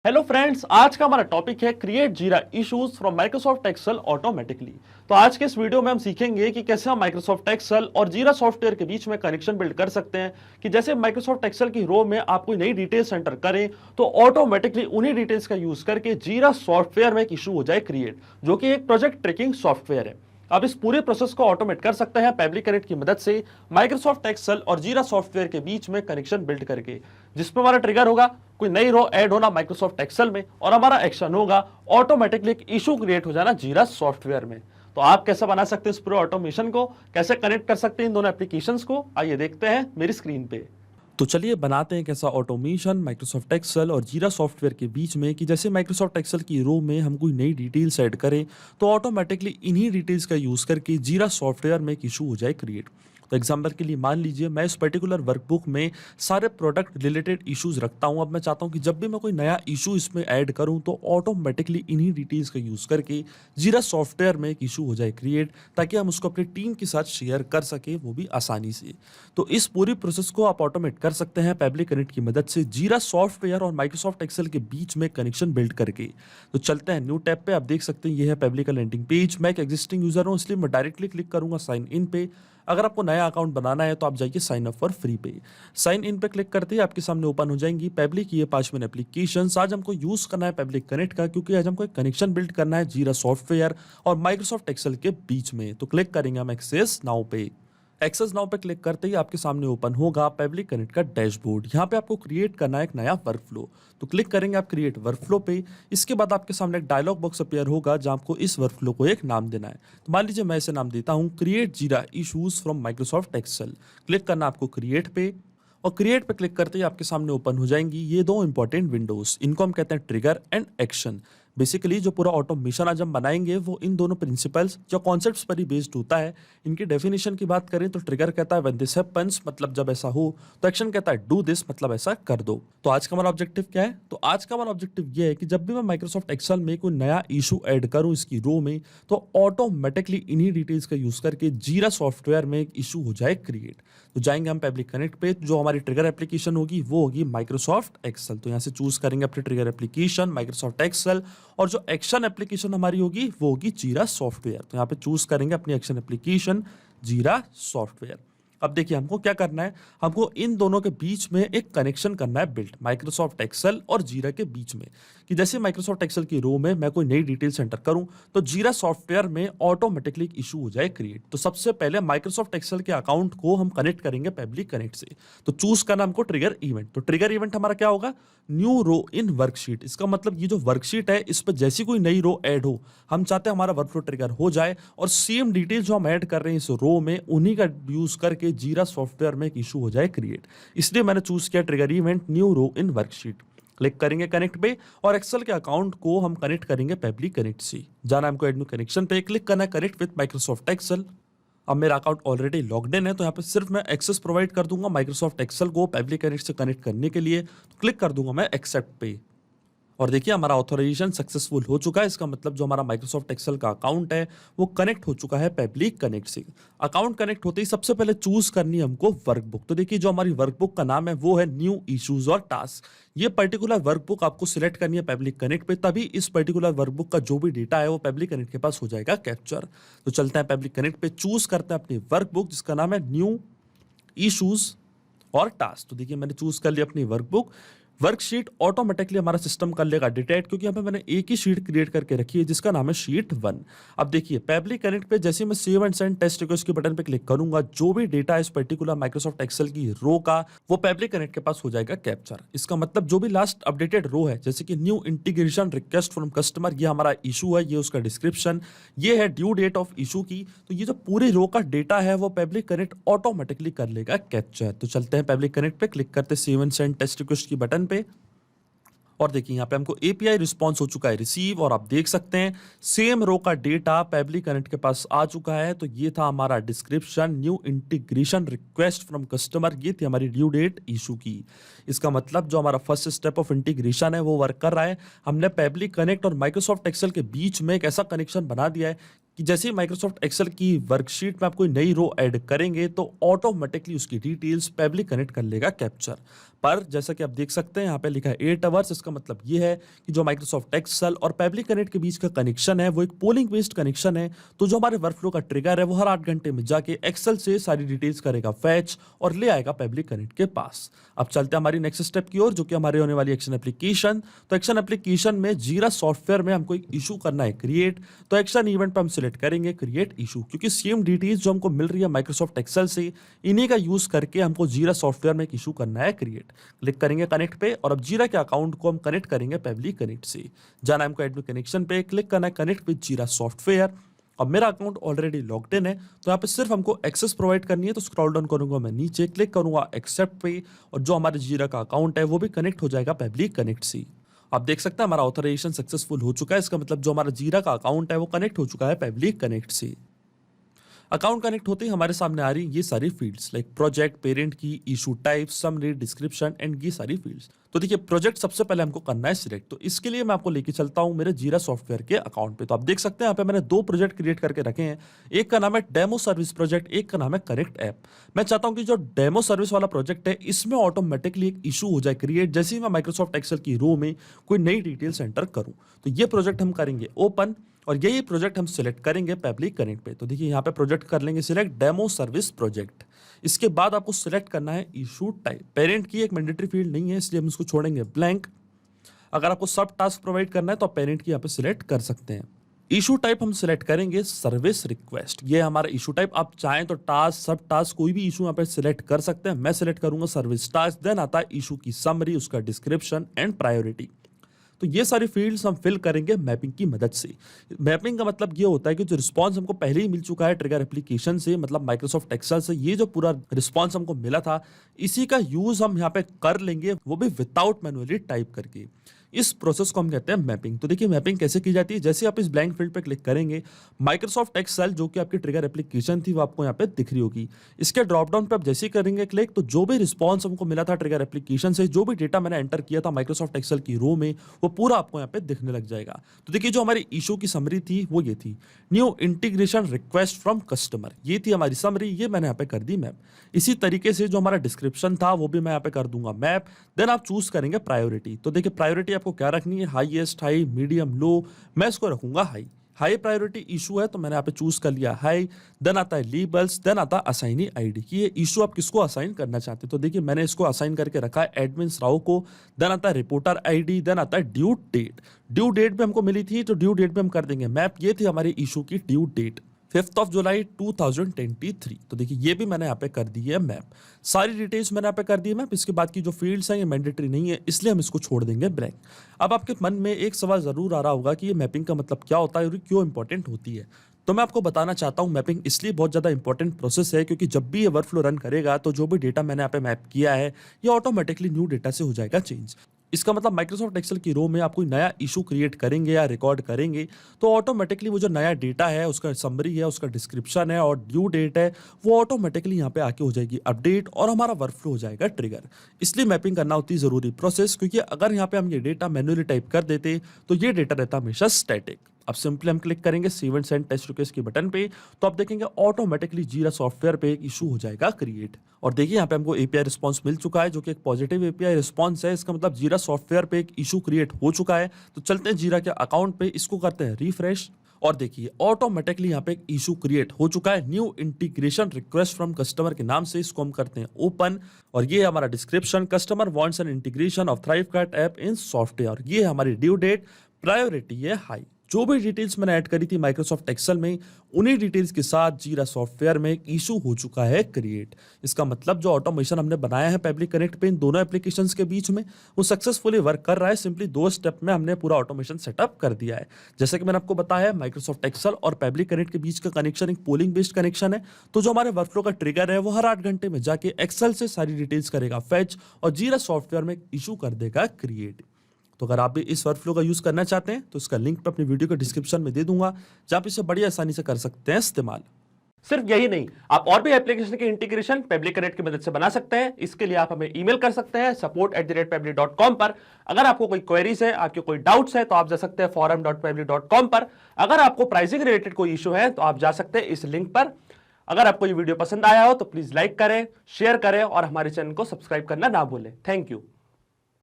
Hello friends, आज का हमारा टॉपिक है create Jira issues from Microsoft Excel automatically. तो आज के इस वीडियो में हम सीखेंगे कि कैसे हम माइक्रोसॉफ्ट एक्सेल और जीरा सॉफ्टवेयर के बीच में कनेक्शन बिल्ड कर सकते हैं कि जैसे माइक्रोसॉफ्ट एक्सेल की रो में आप कोई नई डिटेल्स एंटर करें तो ऑटोमेटिकली उन्हीं डिटेल्स का यूज करके जीरा सॉफ्टवेयर में एक इशू हो जाए क्रिएट, जो कि एक प्रोजेक्ट ट्रैकिंग सॉफ्टवेयर है। आप इस पूरे प्रोसेस को ऑटोमेट कर सकते हैं पैब्लिक कनेक्ट की मदद से माइक्रोसॉफ्ट एक्सेल और जीरा सॉफ्टवेयर के बीच में कनेक्शन बिल्ड करके, जिसमें हमारा ट्रिगर होगा कोई नई रो ऐड होना माइक्रोसॉफ्ट एक्सेल में और हमारा एक्शन होगा ऑटोमेटिकली एक इशू क्रिएट हो जाना जीरा सॉफ्टवेयर में। तो आप कैसे बना सकते हैं इस पूरे ऑटोमेशन को, कैसे कनेक्ट कर सकते हैं इन दोनों एप्लीकेशंस को, आइए देखते हैं मेरी स्क्रीन पे। तो चलिए बनाते हैं कैसा ऑटोमेशन माइक्रोसॉफ्ट एक्सेल और जीरा सॉफ्टवेयर के बीच में कि जैसे माइक्रोसॉफ्ट एक्सेल की रो में हम कोई नई डिटेल्स ऐड करें तो ऑटोमेटिकली इन्हीं डिटेल्स का यूज़ करके जीरा सॉफ्टवेयर में एक इशू हो जाए क्रिएट। तो एग्जांपल के लिए मान लीजिए मैं इस पर्टिकुलर वर्कबुक में सारे प्रोडक्ट रिलेटेड इश्यूज रखता हूं। अब मैं चाहता हूं कि जब भी मैं कोई नया इशू इसमें ऐड करूं तो ऑटोमेटिकली इन्हीं डिटेल्स का यूज़ करके जीरा सॉफ्टवेयर में एक इशू हो जाए क्रिएट, ताकि हम उसको अपनी टीम के साथ शेयर कर सकें, वो भी आसानी से। तो इस पूरी प्रोसेस को आप ऑटोमेट कर सकते हैं पैब्लिक कनेक्ट की मदद से जीरा सॉफ्टवेयर और माइक्रोसॉफ्ट एक्सेल के बीच में कनेक्शन बिल्ड करके। तो चलते हैं न्यू टैब पे। आप देख सकते हैं ये है पैब्लिक का लैंडिंग पेज। मैं एक एग्जिस्टिंग यूजर हूं इसलिए मैं डायरेक्टली क्लिक करूंगा साइन इन पे। अगर आपको नया अकाउंट बनाना है तो आप जाइए साइन अप फॉर फ्री पे। साइन इन पे क्लिक करते ही आपके सामने ओपन हो जाएंगी पैब्लिक ये 5 एप्लीकेशंस। आज हमको यूज करना है पैब्लिक कनेक्ट का, क्योंकि आज हमको एक कनेक्शन बिल्ड करना है जीरा सॉफ्टवेयर और माइक्रोसॉफ्ट एक्सेल के बीच में। तो क्लिक करेंगे हम एक्सेस नाउ पे। एक्सेस नाउ पे क्लिक करते ही आपके सामने ओपन होगा पैब्लिक कनेक्ट का डैशबोर्ड। यहाँ पे आपको क्रिएट करना है एक नया वर्कफ्लो। तो क्लिक करेंगे आप क्रिएट वर्कफ्लो पे। इसके बाद आपके सामने एक डायलॉग बॉक्स अपीयर होगा जहाँ आपको इस वर्कफ्लो को एक नाम देना है। तो मान लीजिए मैं इसे नाम देता हूँ create Jira issues from Microsoft Excel. Click करना आपको क्रिएट पे, और क्रिएट पे क्लिक करते ही आपके सामने ओपन हो जाएंगी ये दो इंपॉर्टेंट विंडोज। इनको हम कहते हैं ट्रिगर एंड एक्शन। बेसिकली जो पूरा ऑटोमेशन आज हम बनाएंगे वो इन दोनों प्रिंसिपल्स या कॉन्सेप्ट्स पर ही बेस्ड होता है। इनकी डेफिनेशन की बात करें तो ट्रिगर कहता है व्हेन दिस हैपेंस, मतलब जब ऐसा हो। तो एक्शन कहता है डू दिस, मतलब ऐसा कर दो। तो आज का हमारा ऑब्जेक्टिव क्या है? तो आज का हमारा ऑब्जेक्टिव ये है कि जब भी मैं माइक्रोसॉफ्ट एक्सेल में कोई नया इशू ऐड करूं इसकी रो में, तो ऑटोमेटिकली इन्हीं डिटेल्स का यूज करके जीरा सॉफ्टवेयर में एक इशू हो जाए क्रिएट। तो जाएंगे हम पैब्लिक कनेक्ट पे। जो हमारी ट्रिगर एप्लीकेशन होगी वो होगी माइक्रोसॉफ्ट एक्सेल। तो यहाँ से चूज करेंगे अपनी ट्रिगर एप्लीकेशन माइक्रोसॉफ्ट एक्सेल, और जो एक्शन एप्लीकेशन हमारी होगी वो होगी जीरा सॉफ्टवेयर। तो यहाँ पे चूज करेंगे अपनी एक्शन एप्लीकेशन जीरा सॉफ्टवेयर। अब देखिए हमको क्या करना है, हमको इन दोनों के बीच में एक कनेक्शन करना है बिल्ड माइक्रोसॉफ्ट एक्सेल और जीरा के बीच में। कि जैसे माइक्रोसॉफ्ट एक्सेल की रो में मैं कोई नई डिटेल्स एंटर करूं तो जीरा सॉफ्टवेयर में ऑटोमेटिकली एक इशू हो जाए क्रिएट। तो सबसे पहले माइक्रोसॉफ्ट एक्सेल के अकाउंट को हम कनेक्ट करेंगे पैब्लिक कनेक्ट से। तो चूज करना हमको ट्रिगर इवेंट। तो ट्रिगर इवेंट हमारा क्या होगा, न्यू रो इन वर्कशीट। इसका मतलब ये जो वर्कशीट है इस पर जैसी कोई नई रो ऐड हो, हम चाहते हैं हमारा वर्कफ्लो ट्रिगर हो जाए और सेम डिटेल जो हम ऐड कर रहे हैं इस रो में उन्हीं का यूज करके जीरा सॉफ्टवेयर में एक इशू हो जाए क्रिएट। इसलिए मैंने चूज किया trigger event new row in worksheet. Click करेंगे कनेक्ट पे, और एक्सेल के अकाउंट को हम कनेक्ट करेंगे पैब्लिक कनेक्ट से। जाना हमको एड न्यू कनेक्शन पे, क्लिक करना है कनेक्ट विद माइक्रोसॉफ्ट एक्सेल। अब मेरा अकाउंट ऑलरेडी लॉग्ड इन है तो यहाँ पे सिर्फ मैं एक्सेस प्रोवाइड कर दूंगा माइक्रोसॉफ्ट एक्सेल को पैब्लिक कनेक्ट से कनेक्ट करने के लिए। क्लिक कर दूंगा मैं एक्सेप्ट पे, और देखिए हमारा ऑथराइजेशन सक्सेसफुल हो चुका है। इसका मतलब जो हमारा माइक्रोसॉफ्ट एक्सेल का अकाउंट है वो कनेक्ट हो चुका है पैब्लिक कनेक्ट से। अकाउंट कनेक्ट होते ही सबसे पहले चूज करनी है हमको वर्कबुक। तो देखिए जो हमारी वर्कबुक का नाम है वो है न्यू इश्यूज और टास्क। ये पर्टिकुलर वर्कबुक आपको सिलेक्ट करनी है पैब्लिक कनेक्ट पे, तभी इस पर्टिकुलर वर्कबुक का जो भी डेटा है वो पैब्लिक कनेक्ट के पास हो जाएगा कैप्चर। तो चलते हैं पैब्लिक कनेक्ट पे, चूज करते हैं अपनी वर्कबुक जिसका नाम है न्यू इश्यूज और टास्क। तो देखिए मैंने चूज कर लिया अपनी वर्कबुक। वर्कशीट ऑटोमेटिकली हमारा सिस्टम कर लेगा डिटेक्ट, क्योंकि यहाँ पे मैंने एक ही शीट क्रिएट करके रखी है जिसका नाम है शीट 1। अब देखिए पैब्लिक कनेक्ट पे जैसे मैं save and send test request के बटन पे क्लिक करूंगा, जो भी डेटा है इस पर्टिकुलर माइक्रोसॉफ्ट एक्सेल की रो का वो पैब्लिक कनेक्ट के पास हो जाएगा कैप्चर। इसका मतलब जो भी लास्ट अपडेटेड रो है जैसे कि new integration request from customer, ये हमारा इशू है, ये उसका डिस्क्रिप्शन, ये है ड्यू डेट ऑफ इशू की, तो ये जो पूरी रो का डेटा है वो पैब्लिक कनेक्ट ऑटोमेटिकली कर लेगा कैप्चर। तो चलते हैं पैब्लिक कनेक्ट पे, क्लिक करते save and send test request की बटन पे, और देखिए यहाँ पे हमको एपीआई रिस्पॉन्स हो चुका है रिसीव, और आप देख सकते हैं सेम रो का डेटा पैब्लिक कनेक्ट के पास आ चुका है। तो ये था हमारा description new integration request from customer, ये थी हमारी ड्यू डेट इशू की। इसका मतलब जो हमारा फर्स्ट स्टेप ऑफ इंटीग्रेशन है वो वर्क कर रहा है। हमने पैब्लिक कनेक्ट और माइक्रोसॉफ्ट एक्सेल के बीच में एक ऐसा कनेक्शन बना दिया है कि जैसे ही माइक्रोसॉफ्ट एक्सेल की वर्कशीट में आप कोई नई रो ऐड करेंगे तो ऑटोमेटिकली उसकी डिटेल्स पैब्लिक कनेक्ट कर लेगा कैप्चर। पर जैसा कि आप देख सकते हैं यहाँ पे लिखा है 8 आवर्स। इसका मतलब ये है कि जो माइक्रोसॉफ्ट एक्सेल और पेबली कनेक्ट के बीच का कनेक्शन है वो एक पोलिंग बेस्ड कनेक्शन है। तो जो हमारे वर्कफ्लो का ट्रिगर है वो हर 8 घंटे में जाके एक्सेल से सारी डिटेल्स करेगा फैच और ले आएगा पेबली कनेक्ट के पास। अब चलते हैं हमारी नेक्स्ट स्टेप की ओर, जो कि हमारे होने वाली एक्शन एप्लीकेशन। तो एक्शन एप्लीकेशन में जीरा सॉफ्टवेयर में हमको एक इशू करना है क्रिएट। तो एक्शन इवेंट पर हम सिलेक्ट करेंगे क्रिएट इशू, क्योंकि सेम डिटेल्स जो हमको मिल रही है माइक्रोसॉफ्ट एक्सेल से इन्हीं का यूज करके हमको जीरा सॉफ्टवेयर में एक इशू करना है क्रिएट। क्लिक करेंगे कनेक्ट पे और अब जीरा के अकाउंट को हम कनेक्ट करेंगे पेबली कनेक्ट से। जाना हमको एड कनेक्शन पे, क्लिक करना है कनेक्ट विद जीरा सॉफ्टवेयर। अब मेरा अकाउंट ऑलरेडी लॉग्ड इन है तो यहाँ पे सिर्फ हमको एक्सेस प्रोवाइड करनी है। तो स्क्रॉल डाउन करूंगा मैं नीचे, क्लिक करूंगा एक्सेप्ट पे और जो हमारे जीरा का अकाउंट है वो भी कनेक्ट हो जाएगा पेबली कनेक्ट से। आप देख सकते हैं हमारा ऑथराइजेशन सक्सेसफुल हो चुका है। इसका मतलब जो हमारा जीरा का अकाउंट है वो कनेक्ट हो चुका है पेबली कनेक्ट से। अकाउंट कनेक्ट होते ही हमारे सामने आ रही ये सारी फील्ड्स लाइक प्रोजेक्ट, पेरेंट की, issue type, summary, description and ये सारी फील्ड्स। तो देखिए प्रोजेक्ट सबसे पहले हमको करना है सिलेक्ट। तो इसके लिए मैं आपको लेके चलता हूं मेरे जीरा सॉफ्टवेयर के अकाउंट पे। तो आप देख सकते हैं यहाँ पे मैंने 2 प्रोजेक्ट क्रिएट करके रखे हैं। एक का नाम है डेमो सर्विस प्रोजेक्ट, एक का नाम है कनेक्ट ऐप। मैं चाहता हूं कि जो डेमो सर्विस वाला प्रोजेक्ट है इसमें ऑटोमेटिकली एक इशू हो जाए क्रिएट जैसे ही मैं माइक्रोसॉफ्ट एक्सेल की रो में कोई नई डिटेल्स एंटर करूं। तो ये प्रोजेक्ट हम करेंगे ओपन और यही प्रोजेक्ट हम सिलेक्ट करेंगे पेबली कनेक्ट पे। तो देखिए यहाँ पे प्रोजेक्ट कर लेंगे सिलेक्ट डेमो सर्विस प्रोजेक्ट। इसके बाद आपको सिलेक्ट करना है इशू टाइप। पेरेंट की एक मैंडेटरी फील्ड नहीं है इसलिए हम इसको छोड़ेंगे ब्लैंक। अगर आपको सब टास्क प्रोवाइड करना है तो आप पेरेंट की यहाँ पे सिलेक्ट कर सकते हैं। इशू टाइप हम सिलेक्ट करेंगे सर्विस रिक्वेस्ट। ये हमारा इशू टाइप। आप चाहें तो टास्क, सब टास्क, कोई भी इशू यहाँ पे सिलेक्ट कर सकते हैं। मैं सिलेक्ट करूंगा सर्विस टास्क। देन आता है इशू की समरी, उसका डिस्क्रिप्शन एंड प्रायोरिटी। तो ये सारी फील्ड्स हम फिल करेंगे मैपिंग की मदद से। मैपिंग का मतलब ये होता है कि जो रिस्पांस हमको पहले ही मिल चुका है ट्रिगर एप्लीकेशन से, मतलब माइक्रोसॉफ्ट एक्सेल से, ये जो पूरा रिस्पांस हमको मिला था इसी का यूज हम यहाँ पे कर लेंगे, वो भी विदाउट मैनुअली टाइप करके। इस प्रोसेस को हम कहते हैं मैपिंग। तो देखिए मैपिंग कैसे की जाती है। जैसे आप इस ब्लैंक फील्ड पे क्लिक करेंगे माइक्रोसॉफ्ट एक्सेल जो कि आपकी ट्रिगर एप्लीकेशन थी वो आपको यहाँ पे दिख रही होगी। इसके ड्रॉप डाउन पे आप जैसे ही करेंगे क्लिक तो जो भी रिस्पांस हमको मिला था ट्रिगर एप्लीकेशन से, जो भी डेटा मैंने एंटर किया था माइक्रोसॉफ्ट एक्सेल की रो में, वो पूरा आपको यहाँ पे दिखने लग जाएगा। तो देखिए जो हमारी इशू की समरी थी वो ये थी, new integration request from customer. ये थी हमारी समरी, ये मैंने यहाँ पे कर दी मैप। इसी तरीके से जो हमारा डिस्क्रिप्शन था वो भी मैं यहाँ पे कर दूंगा मैप। देन आप चूज करेंगे प्रायोरिटी। तो देखिए प्रायोरिटी आपको क्या रखनी है, हाईएस्ट, हाई, मीडियम, लो। मैं इसको रखूंगा हाई। हाई प्रायोरिटी इशू है तो मैंने यहाँ पे चूज कर लिया हाई। देन आता है लीबल्स, देन आता है असाइनी आईडी कि ये इशू आप किसको असाइन करना चाहते हैं। तो देखिए मैंने इसको असाइन करके रखा है एडमिन राव को। देन आता है रिपोर्टर आईडी, देन आता है ड्यू डेट। ड्यू डेट भी हमको मिली थी तो ड्यू डेट पे हम कर देंगे मैप। ये थी हमारी इशू की ड्यू डेट 5 जुलाई 2023। तो देखिए ये भी मैंने यहाँ पे कर दी है मैप। सारी डिटेल्स मैंने यहाँ पे कर दी है मैप। इसके बाद की जो फील्ड्स हैं ये मैंडेटरी नहीं है इसलिए हम इसको छोड़ देंगे ब्लैंक। अब आपके मन में एक सवाल जरूर आ रहा होगा कि ये मैपिंग का मतलब क्या होता है और क्यों इंपॉर्टेंट होती है। तो मैं आपको बताना चाहता हूँ मैपिंग इसलिए बहुत ज़्यादा इंपॉर्टेंट प्रोसेस है क्योंकि जब भी ये वर्कफ्लो रन करेगा तो जो भी डेटा मैंने यहाँ पे मैप किया है ये ऑटोमेटिकली न्यू डेटा से हो जाएगा चेंज। इसका मतलब माइक्रोसॉफ्ट एक्सेल की रो में आप कोई नया इशू क्रिएट करेंगे या रिकॉर्ड करेंगे तो ऑटोमेटिकली वो जो नया डेटा है, उसका समरी है, उसका डिस्क्रिप्शन है और ड्यू डेट है, वो ऑटोमेटिकली यहाँ पे आके हो जाएगी अपडेट और हमारा वर्कफ्लो हो जाएगा ट्रिगर। इसलिए मैपिंग करना होती है जरूरी प्रोसेस, क्योंकि अगर यहाँ पे हम ये डेटा मैन्युअली टाइप कर देते तो ये डेटा रहता हमेशा स्टैटिक। अब सिंपली हम क्लिक करेंगे save and send test request के बटन पे तो आप देखेंगे ऑटोमेटिकली जीरा सॉफ्टवेयर पे एक इशू हो जाएगा क्रिएट। और देखिए यहाँ पे हमको एपीआई रिस्पांस मिल चुका है जो कि एक पॉजिटिव एपीआई रिस्पांस है। इसका मतलब जीरा सॉफ्टवेयर पे एक इशू क्रिएट हो चुका है। तो चलते हैं जीरा के अकाउंट पे, इसको करते हैं रिफ्रेश और देखिए ऑटोमेटिकली यहाँ पे एक इशू क्रिएट हो चुका है new integration request from customer के नाम से। इसको हम करते हैं ओपन और ये हमारा description, customer wants an integration of ThriveCart app in software. ये हमारी ड्यू डेट, प्रायोरिटी है हाई। जो भी डिटेल्स मैंने ऐड करी थी माइक्रोसॉफ्ट एक्सेल में उन्हीं डिटेल्स के साथ जीरा सॉफ्टवेयर में एक इशू हो चुका है क्रिएट। इसका मतलब जो ऑटोमेशन हमने बनाया है पेबली कनेक्ट पे इन दोनों एप्लीकेशंस के बीच में वो सक्सेसफुली वर्क कर रहा है। सिंपली 2 स्टेप में हमने पूरा ऑटोमेशन सेटअप कर दिया है। जैसे कि मैंने आपको बताया माइक्रोसॉफ्ट एक्सेल और पेबली कनेक्ट के बीच का कनेक्शन एक पोलिंग बेस्ड कनेक्शन है। तो जो हमारे वर्कफ्लो का ट्रिगर है वो हर 8 घंटे में जाके एक्सेल से सारी डिटेल्स करेगा फेच और जीरा सॉफ्टवेयर में इशू कर देगा क्रिएट। तो अगर आप भी इस वर्कफ्लो का यूज करना चाहते हैं तो इसका लिंक मैं अपनी वीडियो के डिस्क्रिप्शन में दे दूंगा जहां पे इसे बड़ी आसानी से कर सकते हैं इस्तेमाल। सिर्फ यही नहीं, आप और भी एप्लीकेशन के इंटीग्रेशन पेबली कनेक्ट की मदद से बना सकते हैं। इसके लिए आप हमें ईमेल कर सकते हैं support@pebly.com पर। अगर आपको कोई क्वेरीज है, आपके कोई डाउट्स है तो आप जा सकते हैं forum.pebly.com पर। अगर आपको प्राइसिंग रिलेटेड कोई इशू है तो आप जा सकते हैं इस लिंक पर। अगर आपको ये वीडियो पसंद आया हो तो प्लीज लाइक करें, शेयर करें और हमारे चैनल को सब्सक्राइब करना ना भूलें। Thank you.